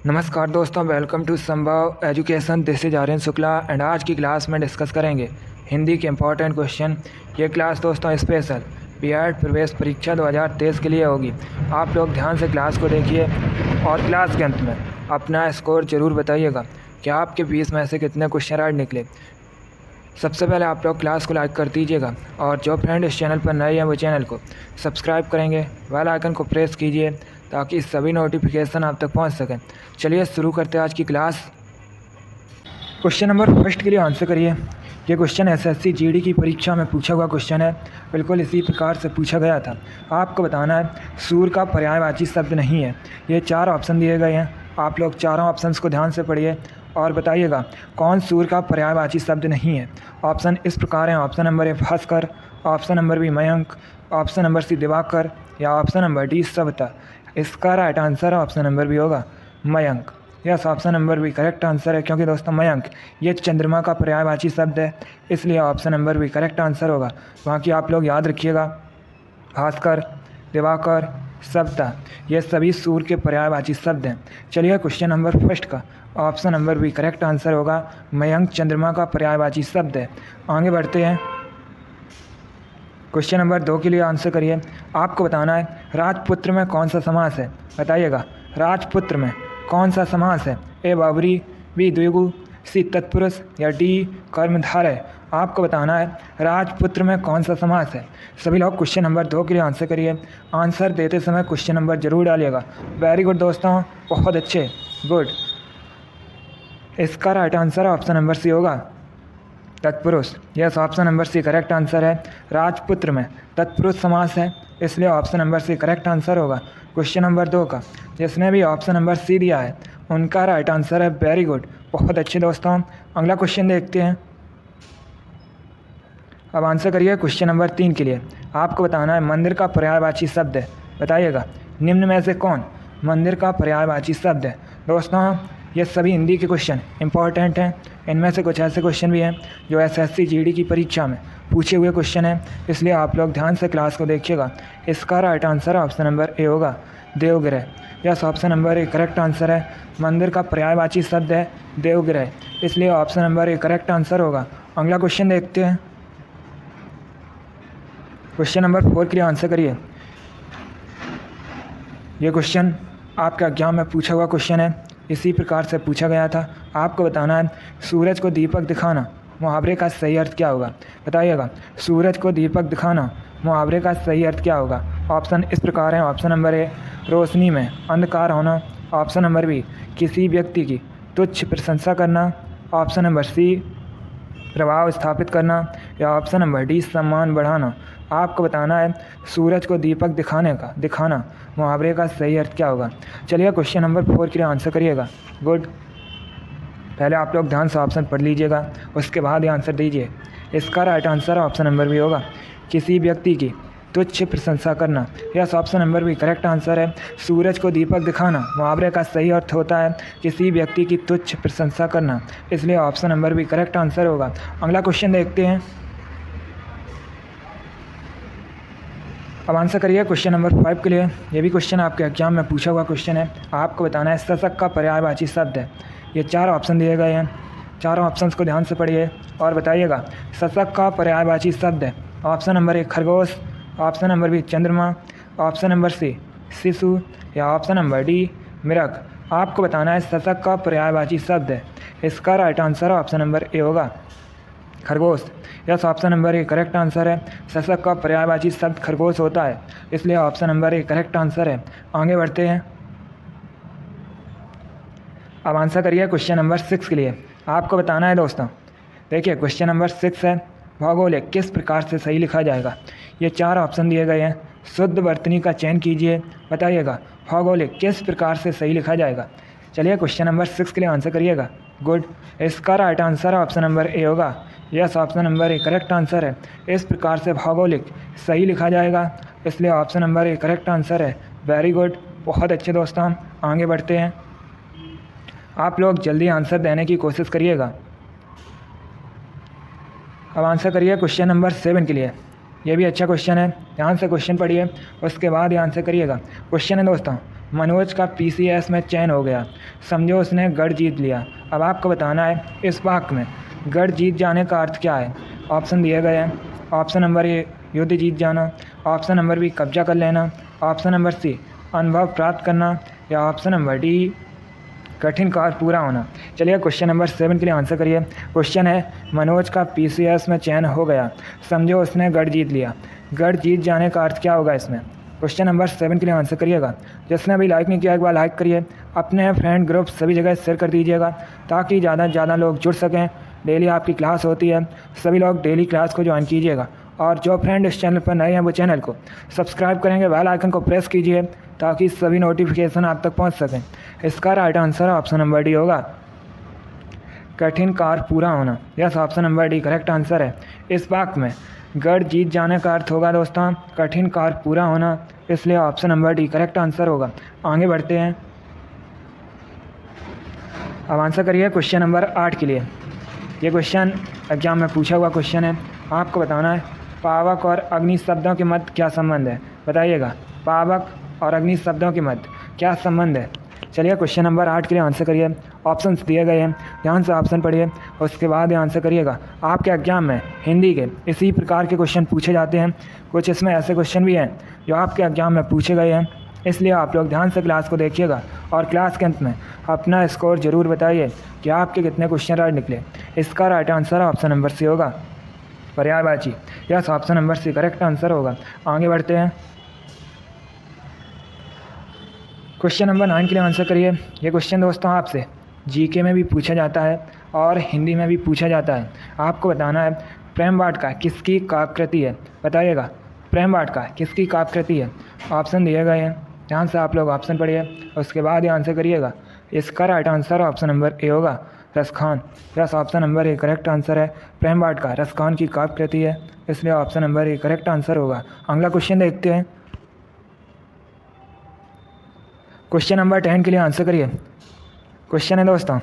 नमस्कार दोस्तों, welcome to Sambhav education. This is Aryan Shukla and आज की क्लास में डिस्कस करेंगे हिंदी के इम्पोर्टेंट क्वेश्चन। ये क्लास दोस्तों स्पेशल बीएड प्रवेश परीक्षा 2023 के लिए होगी। आप लोग ध्यान से क्लास को देखिए और क्लास के अंत में अपना स्कोर ज़रूर बताइएगा कि आपके 20 में से कितने क्वेश्चन राइट निकले। सबसे पहले आप लोग क्लास को लाइक कर दीजिएगा और जो फ्रेंड इस चैनल पर नए हैं वो चैनल को सब्सक्राइब करेंगे, बेल आइकन को प्रेस कीजिए ताकि सभी नोटिफिकेशन आप तक पहुंच सकें। चलिए शुरू करते हैं आज की क्लास। क्वेश्चन नंबर फर्स्ट के लिए आंसर करिए। ये क्वेश्चन एसएससी जीडी की परीक्षा में पूछा हुआ क्वेश्चन है, बिल्कुल इसी प्रकार से पूछा गया था। आपको बताना है सूर का पर्यायवाची शब्द नहीं है। ये 4 ऑप्शन दिए गए हैं, आप लोग चारों ऑप्शंस को ध्यान से पढ़िए और बताइएगा कौन सूर का पर्यायवाची शब्द नहीं है। ऑप्शन इस प्रकार हैं। Option number A Bhaskar, option number B Mayank, option number C Diwakar या ऑप्शन नंबर डी सविता। इसका right answer option number B होगा Mayank. Yes, option number B correct answer है, क्योंकि दोस्तों मयंक ये चंद्रमा का पर्यायवाची शब्द है, इसलिए option number B correct answer होगा। बाकी आप लोग याद रखिएगा भास्कर, दिवाकर, सविता ये सभी सूर्य के पर्यायवाची शब्द हैं। चलिए क्वेश्चन नंबर फर्स्ट का option number B correct answer होगा मयंक चंद्रमा का पर्यायवाची शब्द है। आगे बढ़ते हैं। क्वेश्चन नंबर 2 के लिए आंसर करिए। आपको बताना है राजपुत्र में कौन सा समास है, बताइएगा राजपुत्र में कौन सा समास है। ए बावरी, बी द्विगु, सी तत्पुरुष या डी कर्मधारय। आपको बताना है राजपुत्र में कौन सा समास है। सभी लोग क्वेश्चन नंबर 2 के लिए आंसर करिए। आंसर देते समय क्वेश्चन नंबर जरूर डालिएगा। वेरी गुड दोस्तों, बहुत अच्छे, गुड। इसका right answer option number C होगा तत्पुरुष। Yes, option number C correct answer है। राजपुत्र में तत्पुरुष समास है, इसलिए option number C correct answer होगा। क्वेश्चन नंबर 2 का जिसने भी ऑप्शन नंबर सी दिया है उनका राइट आंसर है। वेरी गुड, बहुत अच्छे दोस्तों। अगला क्वेश्चन देखते हैं। अब आंसर करिए क्वेश्चन नंबर 3 के लिए। आपको बताना है मंदिर का पर्यायवाची शब्द है, बताइएगा निम्न में से कौन मंदिर का पर्यायवाची शब्द है। दोस्तों ये सभी हिंदी के क्वेश्चन इंपॉर्टेंट हैं। इनमें से कुछ ऐसे क्वेश्चन भी हैं जो एसएससी जीडी की परीक्षा में पूछे हुए क्वेश्चन हैं, इसलिए आप लोग ध्यान से क्लास को देखिएगा। इसका right answer option number A होगा देवगिरह। Yes, option number A correct answer है। मंदिर का पर्यायवाची शब्द है देवगिरह, इसलिए option number A correct answer होगा। अगला क्वेश्चन देखते हैं। क्वेश्चन नंबर 4 के लिए आंसर करिए। ये क्वेश्चन आपके एग्जाम में पूछा हुआ क्वेश्चन है, इसी प्रकार से पूछा गया था। आपको बताना है सूरज को दीपक दिखाना मुहावरे का सही अर्थ क्या होगा, बताइएगा सूरज को दीपक दिखाना मुहावरे का सही अर्थ क्या होगा। ऑप्शन इस प्रकार हैं। ऑप्शन नंबर ए रोशनी में अंधकार होना, ऑप्शन नंबर बी किसी व्यक्ति की तुच्छ प्रशंसा करना, ऑप्शन नंबर सी प्रभाव स्थापित करना या ऑप्शन नंबर डी सम्मान बढ़ाना। आपको बताना है सूरज को दीपक दिखाना मुहावरे का सही अर्थ क्या होगा। चलिए क्वेश्चन नंबर 4 के लिए आंसर करिएगा। गुड, पहले आप लोग ध्यान से ऑप्शन पढ़ लीजिएगा, उसके बाद ही आंसर दीजिए। इसका right answer option number B होगा किसी व्यक्ति की तुच्छ प्रशंसा करना। Yes, option number B correct answer है। सूरज को दीपक दिखाना मुहावरे का सही अर्थ होता है किसी व्यक्ति की तुच्छ प्रशंसा करना, इसलिए option number B correct answer होगा। अगला क्वेश्चन देखते हैं। अब आंसर करिए क्वेश्चन नंबर 5 के लिए। ये भी क्वेश्चन आपके एग्जाम में पूछा हुआ क्वेश्चन है। आपको बताना है शशक का पर्यायवाची शब्द है। ये 4 ऑप्शन दिए गए हैं, चारों ऑप्शंस को ध्यान से पढ़िए और बताइएगा शशक का पर्यायवाची शब्द है। ऑप्शन नंबर ए खरगोश, ऑप्शन नंबर बी चंद्रमा, ऑप्शन नंबर सी शिशु या ऑप्शन नंबर डी मृग। आपको बताना है शशक का पर्यायवाची शब्द है। इसका right answer option number A होगा खरगोश। Yes, option number A correct answer है। शशक का पर्यायवाची शब्द खरगोश होता है, इसलिए option number A correct answer है। आगे बढ़ते हैं। अब आंसर करिए क्वेश्चन नंबर 6 के लिए। आपको बताना है दोस्तों, देखिए क्वेश्चन नंबर 6 है भौगोलिक किस प्रकार से सही लिखा जाएगा। ये 4 ऑप्शन दिए गए हैं, शुद्ध वर्तनी का चयन कीजिए, बताइएगा भौगोलिक किस प्रकार से सही लिखा जाएगा। चलिए क्वेश्चन नंबर 6 के लिए आंसर करिएगा। गुड, इसका right answer option number A होगा। Yes, option number A correct answer है। इस प्रकार से भौगोलिक सही लिखा जाएगा, इसलिए option number A correct answer है। वेरी गुड, बहुत अच्छे दोस्तों। आगे बढ़ते हैं। आप लोग जल्दी आंसर देने की कोशिश करिएगा। अब आंसर करिए क्वेश्चन नंबर 7 के लिए। ये भी अच्छा क्वेश्चन है, ध्यान से क्वेश्चन पढ़िए, उसके बाद ध्यान से करिएगा। क्वेश्चन है दोस्तों, मनोज का पीसीएस में चयन हो गया, समझो उसने गढ़ जीत लिया। अब आपको बताना है इस वाक्य में गढ़ जीत जाने का अर्थ क्या है। ऑप्शन दिए गए हैं। ऑप्शन नंबर ए युद्ध जीत जाना, ऑप्शन नंबर बी कब्जा कर लेना, ऑप्शन नंबर सी अनुभव प्राप्त करना, या ऑप्शन नंबर डी कठिन कार्य पूरा होना। चलिए क्वेश्चन नंबर 7 के लिए आंसर करिए। क्वेश्चन है, मनोज का पीसीएस में चयन हो गया, समझो उसने गढ़ जीत लिया। गढ़ जीत जाने का अर्थ क्या होगा इसमें। क्वेश्चन नंबर 7 के लिए आंसर करिएगा। जिसने अभी लाइक नहीं किया एक बार लाइक करिए, अपने फ्रेंड ग्रुप सभी जगह शेयर कर दीजिएगा ताकि ज़्यादा से ज़्यादा लोग जुड़ सकें। डेली आपकी क्लास होती है, सभी लोग डेली क्लास को ज्वाइन कीजिएगा। और जो फ्रेंड इस चैनल पर नए हैं वो चैनल को सब्सक्राइब करेंगे, बेल आइकन को प्रेस कीजिए ताकि सभी नोटिफिकेशन आप तक पहुंच सकें। इसका right answer option number D होगा, कठिन कार्य पूरा होना। Yes, option number D correct answer है। इस वाक्य में गढ़ जीत जाने का अर्थ होगा दोस्तों कठिन कार्य पूरा होना, इसलिए option number D correct answer होगा। आगे बढ़ते हैं, अब आंसर करिए क्वेश्चन नंबर 8 के लिए। ये क्वेश्चन एग्जाम में पूछा हुआ क्वेश्चन है, आपको बताना है पावक और अग्नि शब्दों के मध्य क्या संबंध है। बताइएगा पावक और अग्नि शब्दों के मध्य क्या संबंध है। चलिए क्वेश्चन नंबर 8 के लिए आंसर करिए। ऑप्शंस दिए गए हैं, ध्यान से ऑप्शन पढ़िए, उसके बाद आंसर करिएगा। आपके एग्जाम में हिंदी के इसी प्रकार के क्वेश्चन पूछे जाते हैं, कुछ इसमें ऐसे क्वेश्चन भी हैं जो आपके एग्जाम में पूछे गए हैं, इसलिए आप लोग ध्यान से क्लास को देखिएगा और क्लास के अंत में अपना स्कोर ज़रूर बताइए कि आपके कितने क्वेश्चन राइट निकले। इसका right answer option number C होगा, पर्यायवाची। Yes, option number C correct answer होगा। आगे बढ़ते हैं, क्वेश्चन नंबर 9 के लिए आंसर करिए। ये क्वेश्चन दोस्तों आपसे जीके में भी पूछा जाता है और हिंदी में भी पूछा जाता है। आपको बताना है प्रेम वाटिका किसकी काव्यकृति है। बताइएगा प्रेम वाटिका किसकी काव्यकृति है। ऑप्शन दिए गए हैं, ध्यान से आप लोग ऑप्शन पढ़िए, उसके बाद ही आंसर करिएगा। इसका right answer option number A होगा, Raskhan. Yes, option number A correct answer है। प्रेम वाटिका रसखान की काव्यकृति है, इसलिए option number A correct answer होगा। अगला क्वेश्चन देखते हैं, क्वेश्चन नंबर 10 के लिए आंसर करिए। क्वेश्चन है दोस्तों,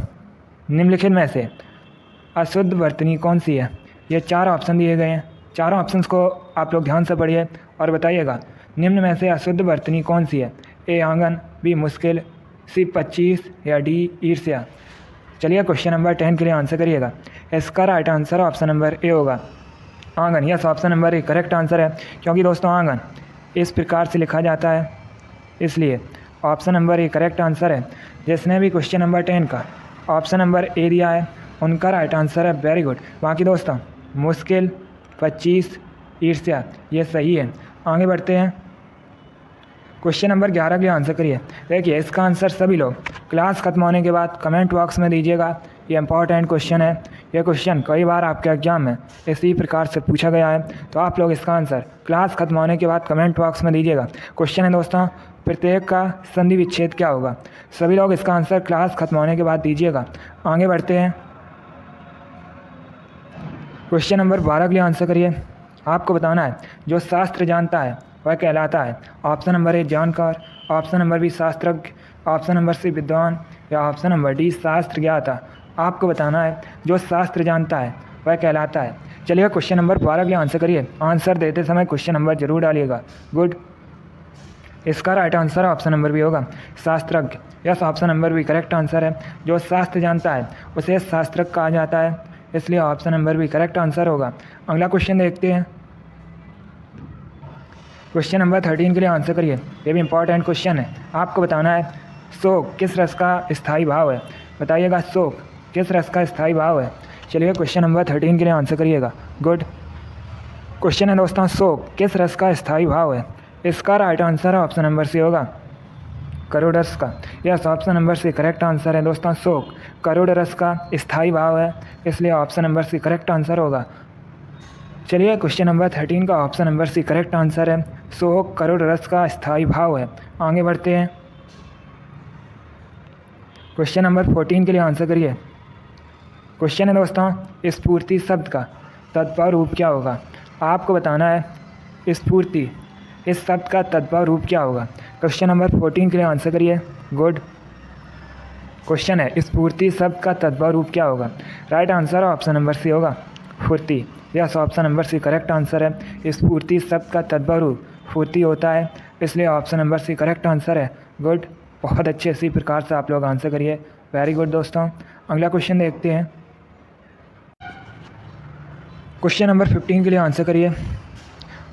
निम्नलिखित में से अशुद्ध वर्तनी कौन सी है। ये 4 ऑप्शन दिए गए हैं, चारों ऑप्शंस को आप लोग ध्यान से पढ़िए और बताइएगा निम्न में से अशुद्ध वर्तनी कौन सी है। ए आंगन, बी मुश्किल, सी 25 या डी ईर्ष्या। चलिए क्वेश्चन नंबर 10 के लिए आंसर करिएगा। इसका right answer option number A होगा, आंगन। Yes, option number A correct answer है, क्योंकि दोस्तों आंगन इस प्रकार से लिखा जाता है, इसलिए option number A correct answer है। जिसने भी क्वेश्चन नंबर 10 का ऑप्शन नंबर ए दिया है उनका राइट आंसर है, वेरी गुड। बाकी दोस्तों मुश्किल, 25, ईर्ष्या ये सही है। आगे बढ़ते हैं, क्वेश्चन नंबर 11 के लिए आंसर करिए। देखिए इसका आंसर सभी लोग क्लास खत्म होने के बाद कमेंट बॉक्स में दीजिएगा, ये इंपॉर्टेंट क्वेश्चन है। ये क्वेश्चन कई बार आपके एग्जाम में इसी प्रकार से पूछा गया है, तो आप लोग इसका आंसर क्लास खत्म होने के बाद कमेंट बॉक्स में दीजिएगा। क्वेश्चन है दोस्तों, प्रत्येक का संधि विच्छेद क्या होगा। सभी लोग इसका आंसर क्लास खत्म होने के बाद दीजिएगा। आगे बढ़ते हैं, क्वेश्चन नंबर 12 के लिए आंसर करिए। आपको बताना है जो शास्त्र जानता है वह कहलाता है। ऑप्शन नंबर ए जानकार, ऑप्शन नंबर बी शास्त्रज्ञ, ऑप्शन नंबर सी विद्वान, या ऑप्शन नंबर डी शास्त्र ज्ञाता। आपको बताना है जो शास्त्र जानता है वह कहलाता है। चलिए क्वेश्चन नंबर 12 के लिए आंसर करिए। आंसर देते समय क्वेश्चन नंबर जरूर डालिएगा, गुड। इसका right answer option number B होगा, शास्त्रज्ञ। Yes, option number B correct answer है। जो शास्त्र जानता है उसे शास्त्रज्ञ कहा जाता है, इसलिए option number B correct answer होगा। अगला क्वेश्चन देखते हैं, क्वेश्चन नंबर 13 के लिए आंसर करिए। ये भी इंपॉर्टेंट क्वेश्चन है। आपको बताना है शोक किस रस का स्थायी भाव है। बताइएगा शोक किस रस का स्थायी भाव है। चलिए क्वेश्चन नंबर 13 के लिए आंसर करिएगा, गुड। क्वेश्चन है दोस्तों, शोक किस रस का स्थायी भाव है। इसका right answer option number C होगा, करोड़ रस का। Yes, option number C correct answer है दोस्तों। शोक करोड़ रस का स्थायी भाव है, इसलिए option number C correct answer होगा। चलिए क्वेश्चन नंबर 13 का option number C correct answer है, शोक करोड़ रस का स्थायी भाव है। आगे बढ़ते हैं, क्वेश्चन नंबर 14 के लिए आंसर करिए। क्वेश्चन है दोस्तों, स्फूर्ति शब्द का तत्पर रूप क्या होगा। आपको बताना है स्फूर्ति इस शब्द का तत्पर रूप क्या होगा। क्वेश्चन नंबर 14 के लिए आंसर करिए, गुड। क्वेश्चन है स्फूर्ति शब्द का तत्पर रूप क्या होगा। Right answer option number C होगा, फुर्ती। Yes, option number C correct answer है। स्फूर्ति शब्द का तद्भव फुर्ती होता है, इसलिए option number C correct answer है। गुड, बहुत अच्छे इसी प्रकार से आप लोग आंसर करिए। वेरी गुड दोस्तों। अगला क्वेश्चन देखते हैं। क्वेश्चन नंबर 15 के लिए आंसर करिए।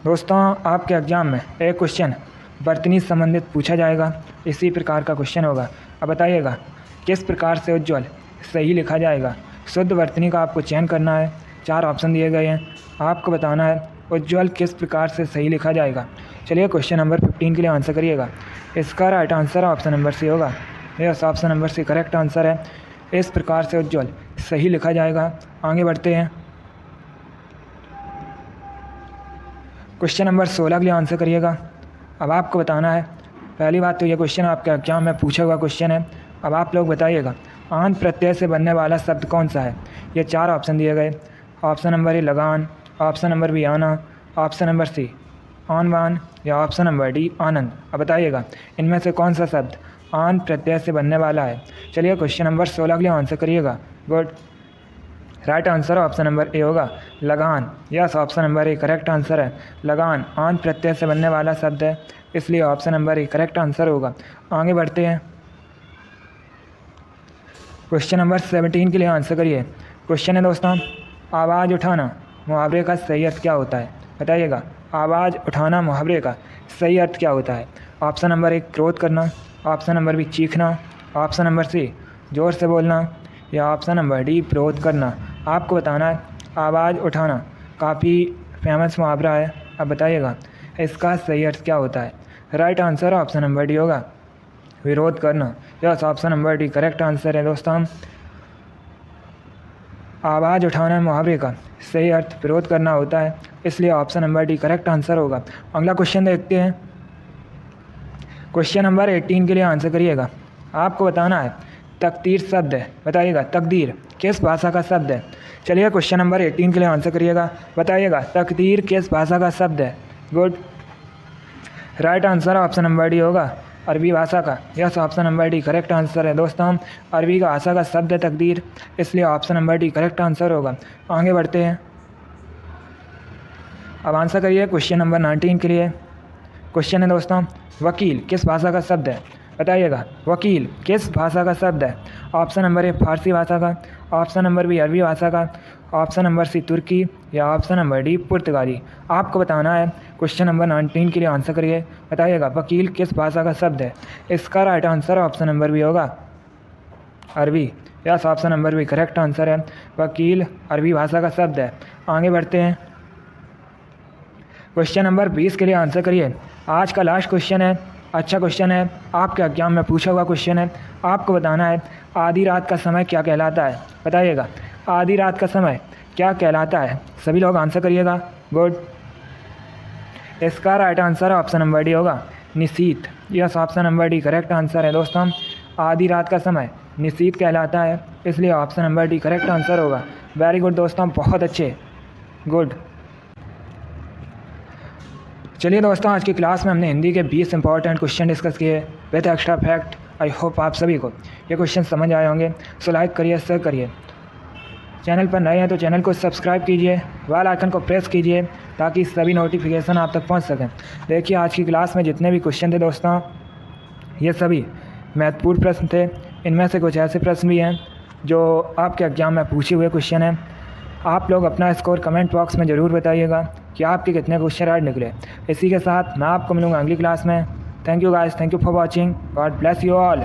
दोस्तों, आपके एग्जाम में एक क्वेश्चन वर्तनी संबंधित पूछा जाएगा, इसी प्रकार का क्वेश्चन होगा। अब बताइएगा किस प्रकार से उज्ज्वल सही लिखा जाएगा। शुद्ध वर्तनी का आपको चयन करना है। 4 ऑप्शन दिए गए हैं, आपको बताना है उज्ज्वल किस प्रकार से सही लिखा जाएगा। चलिए क्वेश्चन नंबर 15 के लिए आंसर करिएगा। इसका right answer option number C होगा। Yes, option number C correct answer है। इस प्रकार से उज्ज्वल सही लिखा जाएगा। आगे बढ़ते हैं। क्वेश्चन नंबर 16 के लिए आंसर करिएगा। अब आपको बताना है, पहली बात तो ये क्वेश्चन आपके एग्जाम में पूछा हुआ क्वेश्चन है। अब आप लोग बताइएगा आन प्रत्यय से बनने वाला शब्द कौन सा है। ये 4 ऑप्शन दिए गए। ऑप्शन नंबर ए लगान, ऑप्शन नंबर बी आना, ऑप्शन नंबर सी आन बान या ऑप्शन नंबर डी आनंद। अब बताइएगा इनमें से कौन सा शब्द आन प्रत्यय से बनने वाला है। चलिए क्वेश्चन नंबर 16 के लिए आंसर करिएगा। Good, right answer option number A होगा, लगान। Yes, option number A correct answer है। लगान आन प्रत्यय से बनने वाला शब्द है, इसलिए option number A correct answer होगा। आगे बढ़ते हैं। क्वेश्चन नंबर 17 के लिए आंसर करिए। क्वेश्चन है दोस्तों, आवाज़ उठाना मुहावरे का सही अर्थ क्या होता है। बताइएगा आवाज़ उठाना मुहावरे का सही अर्थ क्या होता है। ऑप्शन नंबर 1 क्रोध करना, ऑप्शन नंबर बी चीखना, ऑप्शन नंबर सी जोर से बोलना या ऑप्शन नंबर डी विरोध करना। आपको बताना है आवाज़ उठाना काफ़ी फेमस मुहावरा है। अब बताइएगा इसका सही अर्थ क्या होता है। Right answer option number D होगा, विरोध करना। Yes, option number D correct answer है दोस्तों। आवाज़ उठाना मुहावरे का सही अर्थ विरोध करना होता है, इसलिए option number D correct answer होगा। अगला क्वेश्चन देखते हैं। क्वेश्चन नंबर 18 के लिए आंसर करिएगा। आपको बताना है तकदीर शब्द है। बताइएगा तकदीर किस भाषा का शब्द है। चलिए क्वेश्चन नंबर 18 के लिए आंसर करिएगा। बताइएगा तकदीर किस भाषा का शब्द है। Good, right answer option number D होगा, अरबी भाषा का। Yes, option number D correct answer है दोस्तों। अरबी का भाषा का शब्द है तकदीर, इसलिए option number D correct answer होगा। आगे बढ़ते हैं। अब आंसर करिए क्वेश्चन नंबर 19 के लिए। क्वेश्चन है दोस्तों, वकील किस भाषा का शब्द है। बताइएगा वकील किस भाषा का शब्द है। ऑप्शन नंबर ए फारसी भाषा का, ऑप्शन नंबर बी अरबी भाषा का, ऑप्शन नंबर सी तुर्की या ऑप्शन नंबर डी पुर्तगाली। आपको बताना है क्वेश्चन नंबर 19 के लिए आंसर करिए। बताइएगा वकील किस भाषा का शब्द है। इसका right answer option number B होगा, अरबी। Yes, option number B correct answer है। वकील अरबी भाषा का शब्द है। आगे बढ़ते हैं। क्वेश्चन नंबर 20 के लिए आंसर करिए। आज का लास्ट क्वेश्चन है, अच्छा क्वेश्चन है, आपके एग्जाम में पूछा हुआ क्वेश्चन है। आपको बताना है आधी रात का समय क्या कहलाता है। बताइएगा आधी रात का समय क्या कहलाता है। सभी लोग आंसर करिएगा। गुड, इसका right answer option number D होगा, निशीत। Yes, option number D correct answer है दोस्तों। आधी रात का समय निशीत कहलाता है, इसलिए option number D correct answer होगा। वेरी गुड दोस्तों, बहुत अच्छे। गुड, चलिए दोस्तों, आज की क्लास में हमने हिंदी के 20 इंपॉर्टेंट क्वेश्चन डिस्कस किए with extra fact. I hope आप सभी को ये क्वेश्चन समझ आए होंगे। सो लाइक करिए, शेयर करिए। चैनल पर नए हैं तो चैनल को सब्सक्राइब कीजिए, बेल आइकन को प्रेस कीजिए ताकि सभी नोटिफिकेशन आप तक पहुंच सकें। देखिए आज की क्लास में जितने भी क्वेश्चन थे दोस्तों, ये सभी महत्वपूर्ण प्रश्न थे। इनमें से कुछ ऐसे प्रश्न भी हैं जो आपके एग्जाम में पूछे हुए क्वेश्चन हैं। आप लोग अपना स्कोर कमेंट बॉक्स में ज़रूर बताइएगा कि आपके कितने क्वेश्चन राइट निकले। इसी के साथ मैं आपको मिलूँगा अगली क्लास में। Thank you guys, thank you for watching. God bless you all.